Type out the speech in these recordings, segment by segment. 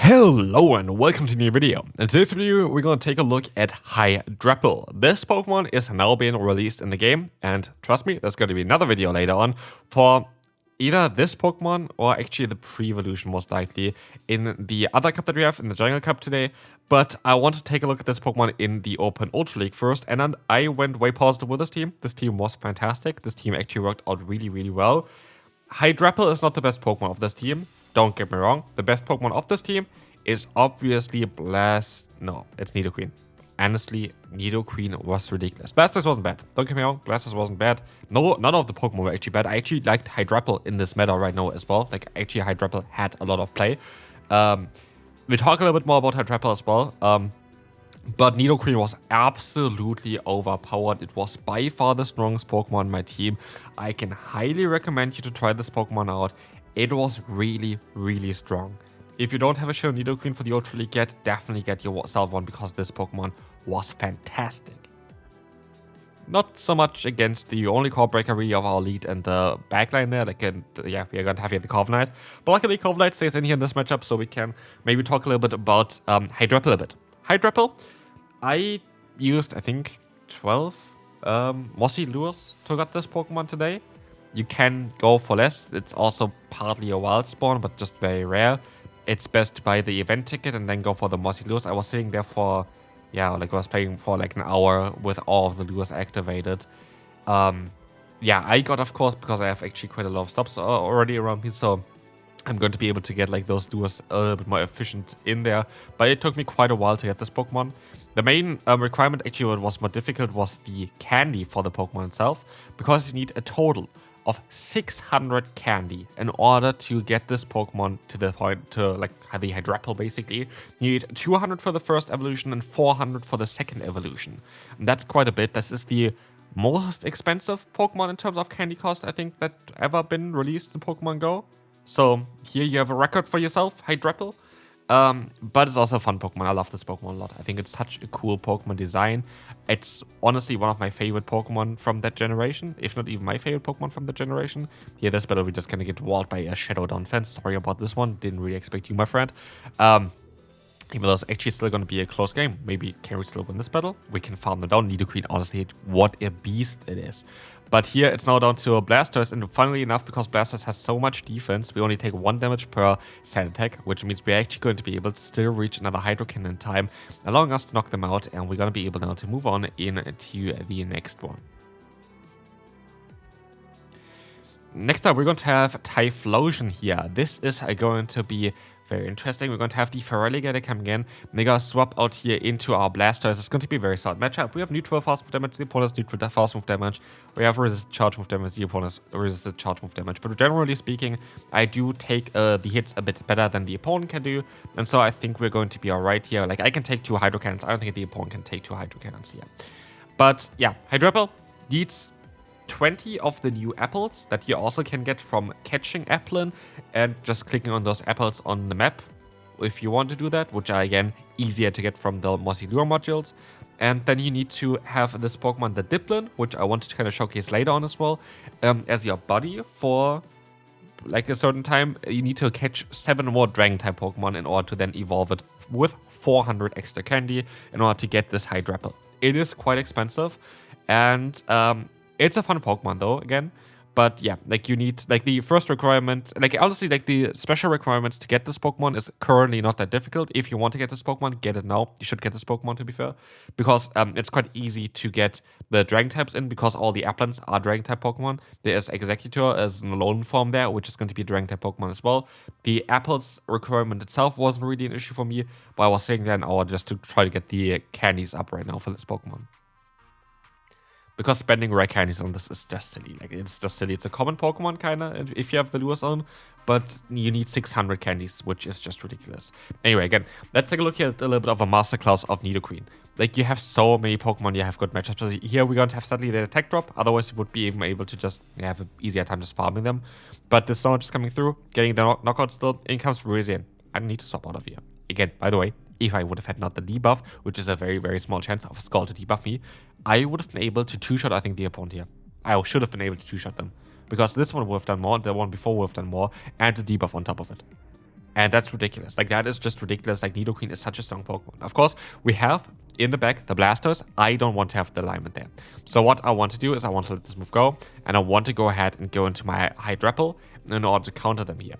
Hello and welcome to a new video. In today's video, we're going to take a look at Hydrapple. This Pokemon is now being released in the game, and trust me, there's going to be another video later on for either this Pokemon or actually the pre-evolution most likely in the other cup that we have in the Jungle Cup today. But I want to take a look at this Pokemon in the Open Ultra League first, and then I went way positive with this team. This team was fantastic. This team actually worked out really well. Hydrapple is not the best Pokemon of this team. Don't get me wrong, the best Pokemon of this team is obviously No, it's Nidoqueen. Honestly, Nidoqueen was ridiculous. Blastoise wasn't bad. Don't get me wrong, Blastoise wasn't bad. No, none of the Pokemon were actually bad. I actually liked Hydrapple in this meta right now as well. Like, actually, Hydrapple had a lot of play. We'll talk a little bit more about Hydrapple as well. But Nidoqueen was absolutely overpowered. It was by far the strongest Pokemon in my team. I can highly recommend you to try this Pokemon out. It was really strong. If you don't have a Shield Nidoqueen for the Ultra League yet, definitely get yourself one because this Pokemon was fantastic. Not so much against the only core breakery of our lead and the backline there. Yeah, we're going to have here the Corviknight. But luckily, Corviknight stays in here in this matchup, so we can maybe talk a little bit about Hydrapple a bit. Hydrapple, I used, I think, 12 Mossy Lures to get this Pokemon today. You can go for less. It's also partly a wild spawn, but just very rare. It's best to buy the event ticket and then go for the Mossy Lures. I was sitting there for, yeah, like I was playing for like an hour with all of the lures activated. Yeah, I got, of course, because I have actually quite a lot of stops already around me, so I'm going to be able to get like those lures a little bit more efficient in there. But it took me quite a while to get this Pokemon. The main requirement, actually, what was more difficult was the candy for the Pokemon itself, because you need a total of 600 candy in order to get this Pokemon to the point to like the Hydrapple basically. You need 200 for the first evolution and 400 for the second evolution. And that's quite a bit. This is the most expensive Pokemon in terms of candy cost, I think, that ever been released in Pokemon Go. So here you have a record for yourself, Hydrapple. But it's also a fun Pokemon. I love this Pokemon a lot. I think it's such a cool Pokemon design. It's honestly one of my favorite Pokemon from that generation, if not even my favorite Pokemon from that generation. Here, this battle, we just gonna get walled by a Shadow Down fence. Sorry about this one. Didn't really expect you, my friend. Even though it's actually still going to be a close game. Maybe can we still win this battle? We can farm them down. Nidoqueen, honestly, what a beast it is. But here it's now down to a Blastoise, and funnily enough, because Blastoise has so much defense, we only take 1 damage per sand attack, which means we're actually going to be able to still reach another Hydro Cannon in time, allowing us to knock them out, and we're going to be able now to move on into the next one. Next up, we're going to have Typhlosion here. This is going to be very interesting. We're going to have the Feraligatr coming in. They're going to swap out here into our Blastoise. It's going to be a very solid matchup. We have neutral fast move damage, the opponent's neutral fast move damage. We have resisted charge move damage, the opponent's resisted charge move damage. But generally speaking, I do take the hits a bit better than the opponent can do. And so I think we're going to be alright here. Like, I can take 2 Hydro Cannons. I don't think the opponent can take 2 Hydro Cannons here. But yeah, Hydrapple needs 20 of the new apples that you also can get from catching Applin and just clicking on those apples on the map if you want to do that, which are again easier to get from the Mossy Lure modules. And then you need to have this Pokemon, the Diplin, which I wanted to kind of showcase later on as well, as your buddy for like a certain time. You need to catch 7 more Dragon type Pokemon in order to then evolve it with 400 extra candy in order to get this Hydrapple. It is quite expensive, and it's a fun Pokemon though, again. But yeah, like you need, like the first requirement, like honestly, like the special requirements to get this Pokemon is currently not that difficult. If you want to get this Pokemon, get it now. You should get this Pokemon, to be fair, because it's quite easy to get the Dragon types in because all the Applins are Dragon type Pokemon. There is Executor as an alone form there, which is going to be a Dragon type Pokemon as well. The Apples requirement itself wasn't really an issue for me, but I was sitting there an hour just to try to get the candies up right now for this Pokemon. Because spending rare candies on this is just silly. Like, it's just silly. It's a common Pokemon, kinda, if you have the lures on. But you need 600 candies, which is just ridiculous. Anyway, again, let's take a look at a little bit of a masterclass of Nidoqueen. Like, you have so many Pokemon, you have good matchups. So here we're going to have suddenly the attack drop. Otherwise, you would be even able to just have an easier time just farming them. But this Snow is coming through, getting the knockout still. In comes Rosian. I need to swap out of here. Again, by the way, if I would have had not the debuff, which is a very small chance of a Skull to debuff me, I would have been able to two-shot, I think, the opponent here. I should have been able to two-shot them. Because this one would have done more, the one before would have done more, and the debuff on top of it. And that's ridiculous. Like, that is just ridiculous. Like, Nidoqueen is such a strong Pokemon. Of course, we have in the back the Blastoise. I don't want to have the alignment there. So what I want to do is I want to let this move go, and I want to go ahead and go into my Hydrapple in order to counter them here.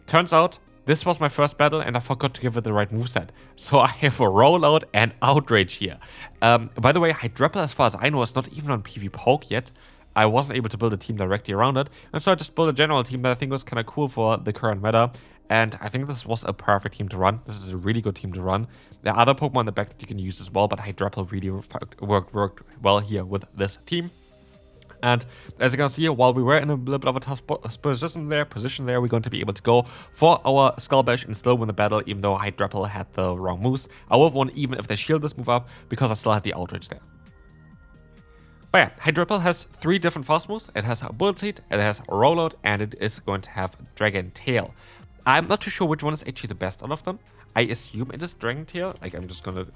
Turns out, this was my first battle, and I forgot to give it the right moveset. So I have a Rollout and Outrage here. By the way, Hydrapple, as far as I know, is not even on PvPoke yet. I wasn't able to build a team directly around it, and so I just built a general team that I think was kind of cool for the current meta, and I think this was a perfect team to run. This is a really good team to run. There are other Pokemon in the back that you can use as well, but Hydrapple really worked well here with this team. And as you can see, while we were in a little bit of a tough position there, we're going to be able to go for our Skull Bash and still win the battle, even though Hydrapple had the wrong moves. I would have won even if they shield this move up, because I still had the Outrage there. But yeah, Hydrapple has 3 different fast moves. It has a Bullet Seed, it has a Rollout, and it is going to have Dragon Tail. I'm not too sure which one is actually the best out of them. I assume it is Dragon Tail. Like, I'm just gonna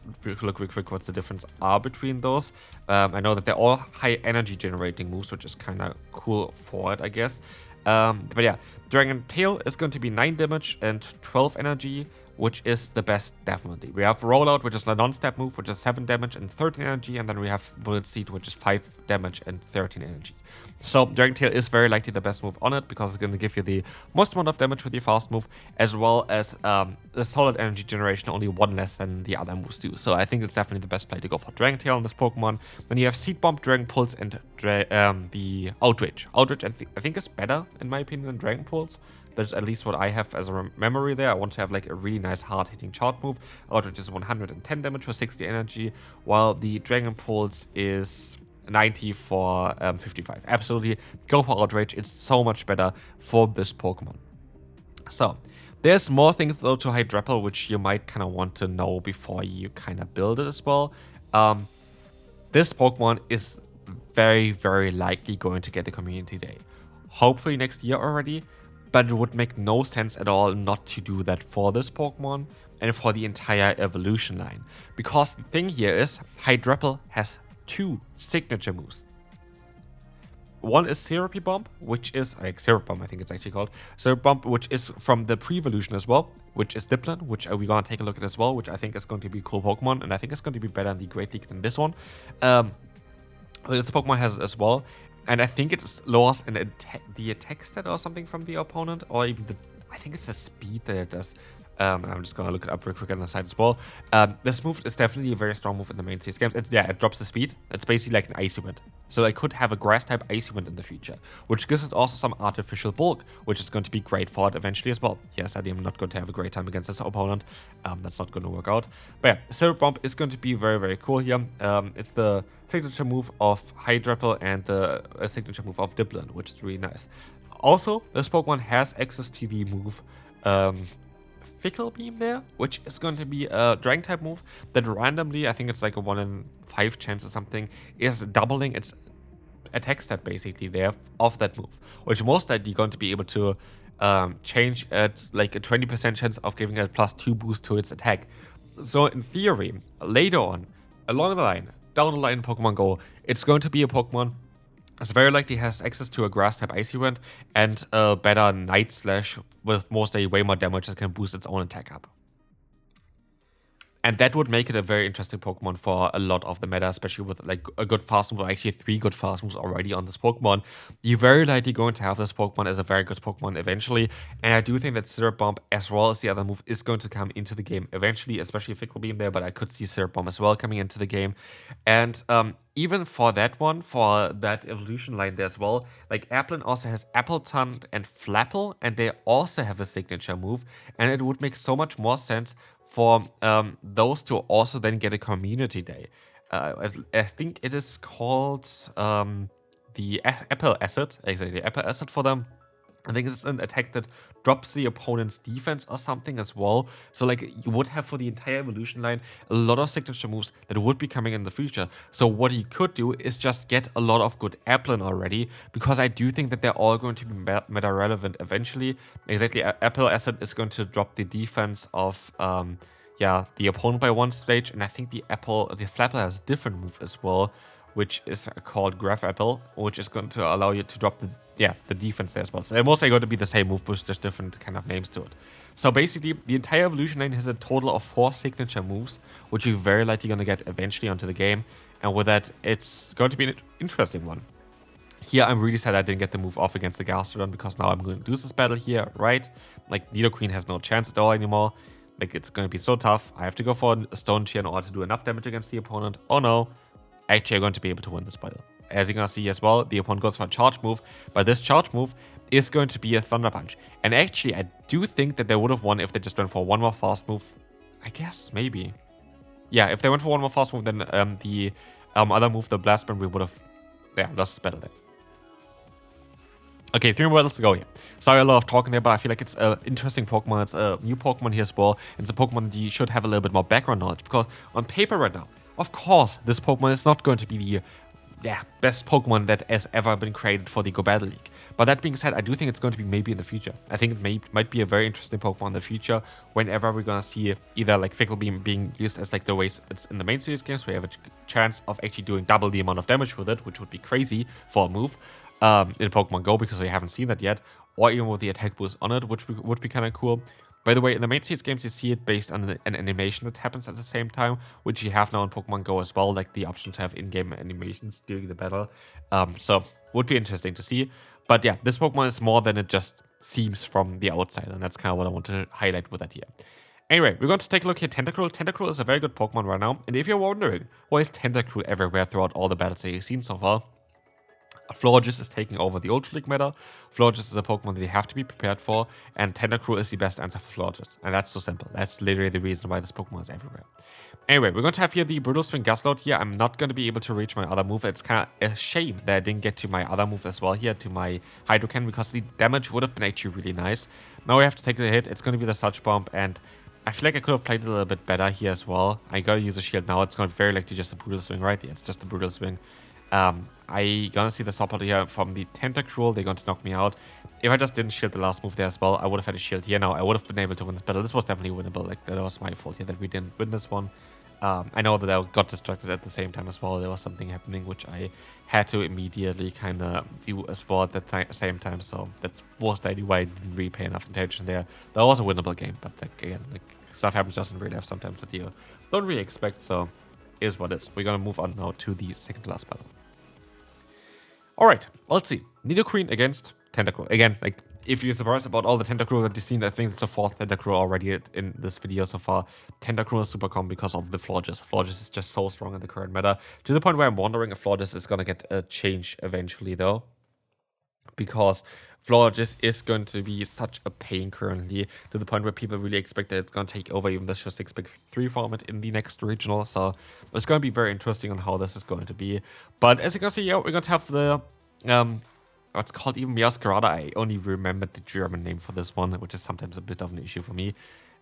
look real quick what's the difference are between those. I know that they're all high energy generating moves, which is kind of cool for it, I guess. But yeah, Dragon Tail is going to be 9 damage and 12 energy, which is the best, definitely. We have Rollout, which is a non-step move, which is 7 damage and 13 energy, and then we have Bullet Seed, which is 5 damage and 13 energy. So Dragon Tail is very likely the best move on it, because it's going to give you the most amount of damage with your fast move, as well as the solid energy generation, only 1 less than the other moves do. So I think it's definitely the best play to go for Dragon Tail on this Pokemon. Then you have Seed Bomb, Dragon Pulse, and the Outrage. Outrage, I think, is better, in my opinion, than Dragon Pulse. That's at least what I have as a memory there. I want to have like a really nice hard-hitting chart move. Outrage is 110 damage for 60 energy, while the Dragon Pulse is 90 for 55. Absolutely, go for Outrage. It's so much better for this Pokemon. So, there's more things though to Hydrapple, which you might kind of want to know before you kind of build it as well. This Pokemon is very, very likely going to get a Community Day. Hopefully next year already. But it would make no sense at all not to do that for this Pokemon and for the entire evolution line. Because the thing here is, Hydrapple has 2 signature moves. One is Therapy Bomb, which is, like Syrup Bomb I think it's actually called. Syrup Bomb, which is from the pre-evolution as well, which is Dipplin, which we're going to take a look at as well, which I think is going to be a cool Pokemon, and I think it's going to be better in the Great League than this one. This Pokemon has it as well. And I think it lowers the attack stat or something from the opponent, or even I think it's the speed that it does. I'm just gonna look it up real quick on the side as well. This move is definitely a very strong move in the main CS games. It drops the speed. It's basically like an Icy Wind. So I could have a Grass type Icy Wind in the future, which gives it also some artificial bulk, which is going to be great for it eventually as well. Yes, I am not going to have a great time against this opponent. That's not going to work out. But yeah, Syrup Bomb is going to be very, very cool here. It's the signature move of Hydrapple and the signature move of Dipplin, which is really nice. Also, this Pokemon has access to the move Fickle Beam there, which is going to be a Dragon type move that randomly, I think it's like a 1 in 5 chance or something, is doubling its attack stat basically there of that move, which most likely going to be able to change at like a 20% chance of giving a +2 boost to its attack. So in theory, later on, along the line, down the line in Pokemon Go, it's going to be a Pokemon that very likely has access to a Grass type Icy Wind and a better Night Slash with mostly way more damage that can boost its own attack up. And that would make it a very interesting Pokemon for a lot of the meta, especially with like a good fast move, or actually 3 good fast moves already on this Pokemon. You're very likely going to have this Pokemon as a very good Pokemon eventually. And I do think that Syrup Bomb, as well as the other move, is going to come into the game eventually, especially Fickle Beam there, but I could see Syrup Bomb as well coming into the game. And even for that one, for that evolution line there as well, like Applin also has Appletun and Flapple, and they also have a signature move, and it would make so much more sense for those to also then get a Community Day. I think it is called the Apple Acid, exactly, Apple Acid for them. I think it's an attack that drops the opponent's defense or something as well. So like you would have for the entire evolution line a lot of signature moves that would be coming in the future. So what you could do is just get a lot of good Applin already, because I do think that they're all going to be meta relevant eventually. Exactly, Apple Acid is going to drop the defense of the opponent by 1 stage, and I think the Flapple has a different move as well, which is called Hydrapple, which is going to allow you to drop the defense there as well. So they're mostly going to be the same move, but just different kind of names to it. So basically, the entire evolution lane has a total of 4 signature moves, which you're very likely going to get eventually onto the game. And with that, it's going to be an interesting one. Here, I'm really sad I didn't get the move off against the Gastrodon, because now I'm going to lose this battle here, right? Like, Nidoqueen has no chance at all anymore. Like, it's going to be so tough. I have to go for a Stone Cheer in order to do enough damage against the opponent. Oh no. Actually, I'm going to be able to win this battle. As you're going to see as well, the opponent goes for a charge move, but this charge move is going to be a Thunder Punch. And actually, I do think that they would have won if they just went for one more fast move. I guess, maybe. Yeah, if they went for one more fast move, then the other move, the Blast Burn, we would have lost this battle there. Okay, 3 more battles to go here. Sorry, a lot of talking there, but I feel like it's an interesting Pokemon. It's a new Pokemon here as well. It's a Pokemon that you should have a little bit more background knowledge, because on paper right now, of course, this Pokemon is not going to be the best Pokemon that has ever been created for the GO Battle League. But that being said, I do think it's going to be maybe in the future. I think it might be a very interesting Pokemon in the future, whenever we're going to see either like Fickle Beam being used as like the ways it's in the main series games, where you have a chance of actually doing double the amount of damage with it, which would be crazy for a move in Pokemon Go, because we haven't seen that yet, or even with the attack boost on it, which would be kind of cool. By the way, in the main series games, you see it based on an animation that happens at the same time, which you have now in Pokemon Go as well, like the option to have in-game animations during the battle. So, would be interesting to see. But yeah, this Pokemon is more than it just seems from the outside, and that's kind of what I want to highlight with that here. Anyway, we're going to take a look here. Tentacruel. Tentacruel is a very good Pokemon right now, and if you're wondering, why is Tentacruel everywhere throughout all the battles that you've seen so far? Florges is taking over the Ultra League meta. Florges is a Pokemon that you have to be prepared for, and Tentacruel is the best answer for Florges. And that's so simple. That's literally the reason why this Pokemon is everywhere. Anyway, we're going to have here the Brutal Swing Gustload here. I'm not going to be able to reach my other move. It's kind of a shame that I didn't get to my other move as well here, to my Hydro Cannon, because the damage would have been actually really nice. Now we have to take the hit. It's going to be the Sludge Bomb, and I feel like I could have played it a little bit better here as well. I got to use a shield now. It's going to be very likely just a Brutal Swing, right? Yeah, it's just a Brutal Swing. I gonna see the support here from the Tentacruel. They're going to knock me out. If I just didn't shield the last move there as well, I would have had a shield here now. I would have been able to win this battle. This was definitely winnable. Like, that was my fault here that we didn't win this one. I know that I got distracted at the same time as well. There was something happening which I had to immediately kind of do as well at the same time. So that was the idea why I didn't really pay enough attention there. That was a winnable game, but like, again, like, stuff happens just in real life sometimes that you don't really expect. So is what is. We're gonna move on now to the second last battle. Alright, let's see. Nidoqueen against Tentacruel. Again, like, if you're surprised about all the Tentacruel that you've seen, I think it's the 4th Tentacruel already in this video so far. Tentacruel is super common because of the Florges. Florges is just so strong in the current meta, to the point where I'm wondering if Florges is going to get a change eventually, though. Because Florges is going to be such a pain currently, to the point where people really expect that it's going to take over even the Six Big 3 format in the next regional. So it's going to be very interesting on how this is going to be. But as you can see, yeah, we're going to have the what's called even Miascarada. I only remembered the German name for this one, which is sometimes a bit of an issue for me.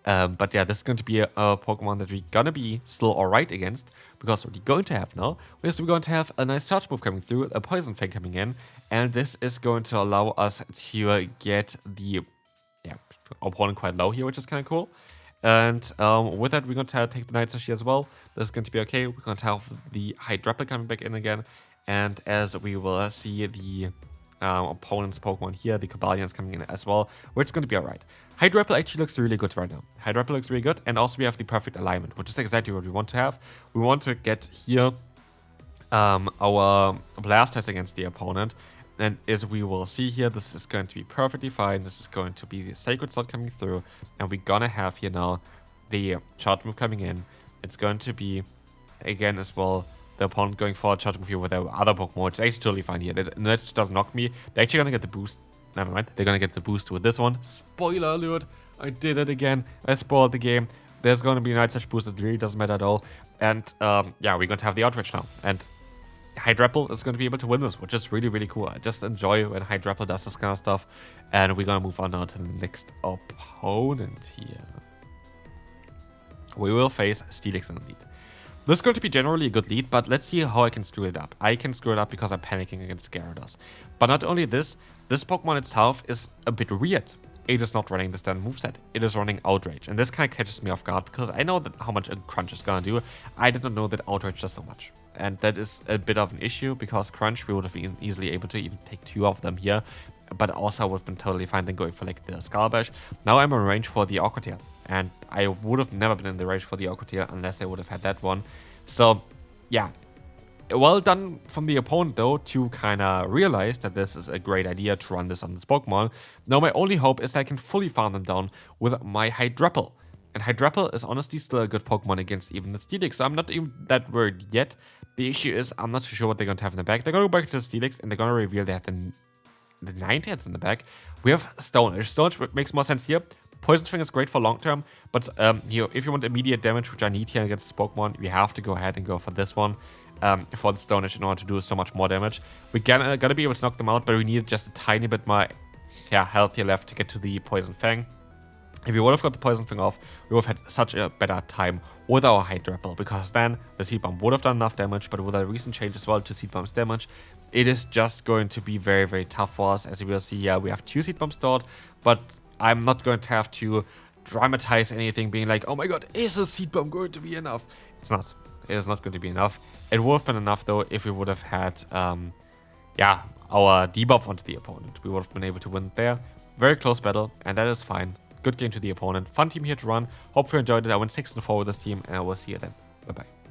But yeah, this is going to be a Pokemon that we're going to be still alright against, because what we're going to have now is we're going to have a nice charge move coming through, a Poison Fang coming in, and this is going to allow us to get the opponent quite low here, which is kind of cool. And with that, we're going to take the Night Sashi as well. This is going to be okay. We're going to have the Hydrapple coming back in again, and as we will see the opponent's Pokemon here, the Cobalions coming in as well, which is going to be alright. Hydrapple actually looks really good right now. Hydrapple looks really good, and also we have the perfect alignment, which is exactly what we want to have. We want to get here our Blastoise against the opponent, and as we will see here, this is going to be perfectly fine. This is going to be the Sacred Slot coming through, and we're gonna have here now the charge move coming in. It's going to be, again as well, the opponent going for a charge move here with their other Pokemon, which is actually totally fine here. That doesn't knock me. They're actually gonna get the boost. Never mind. They're gonna get the boost with this one. Spoiler alert! I did it again. I spoiled the game. There's gonna be a Night Sash boost. It really doesn't matter at all. And yeah, we're going to have the Outrage now. And Hydrapple is going to be able to win this, which is really, really cool. I just enjoy when Hydrapple does this kind of stuff. And we're gonna move on now to the next opponent here. We will face Steelix in the lead. This is going to be generally a good lead, but let's see how I can screw it up. I can screw it up because I'm panicking against Gyarados. But not only this, this Pokemon itself is a bit weird. it is not running the standard moveset. It is running Outrage. And this kind of catches me off guard because I know that how much a Crunch is gonna do. I did not know that Outrage does so much. And that is a bit of an issue because Crunch, we would have been easily able to even take 2 of them here. But also would have been totally fine then going for like the Skull Bash. Now I'm in range for the Aqua Tail. And I would have never been in the range for the Aqua Tail unless I would have had that one. So, yeah. Well done from the opponent though to kind of realize that this is a great idea to run this on this Pokemon. Now my only hope is that I can fully farm them down with my Hydrapple. And Hydrapple is honestly still a good Pokemon against even the Steelix, so I'm not even that worried yet. The issue is I'm not too sure what they're going to have in the back. They're going to go back to the Steelix and they're going to reveal they have the 9-heads in the back. We have Stone-ish. Stone-ish makes more sense here. Poison Fang is great for long term, but here, if you want immediate damage, which I need here against this Pokemon, you have to go ahead and go for this one. For the Stone-ish in order to do so much more damage. We're gonna be able to knock them out, but we need just a tiny bit more health here left to get to the Poison Fang. If we would have got the Poison Fang off, we would have had such a better time with our Hydrapple, because then the Seed Bomb would have done enough damage, but with a recent change as well to Seed Bomb's damage, it is just going to be very, very tough for us. As you will see here, we have 2 Seed Bombs stored, but I'm not going to have to dramatize anything being like, oh my god, is a Seed Bomb going to be enough? It's not. It is not going to be enough. It would have been enough though if we would have had, our debuff onto the opponent. We would have been able to win there. Very close battle, and that is fine. Good game to the opponent. Fun team here to run. Hope you enjoyed it. I went 6-4 with this team, and I will see you then. Bye bye.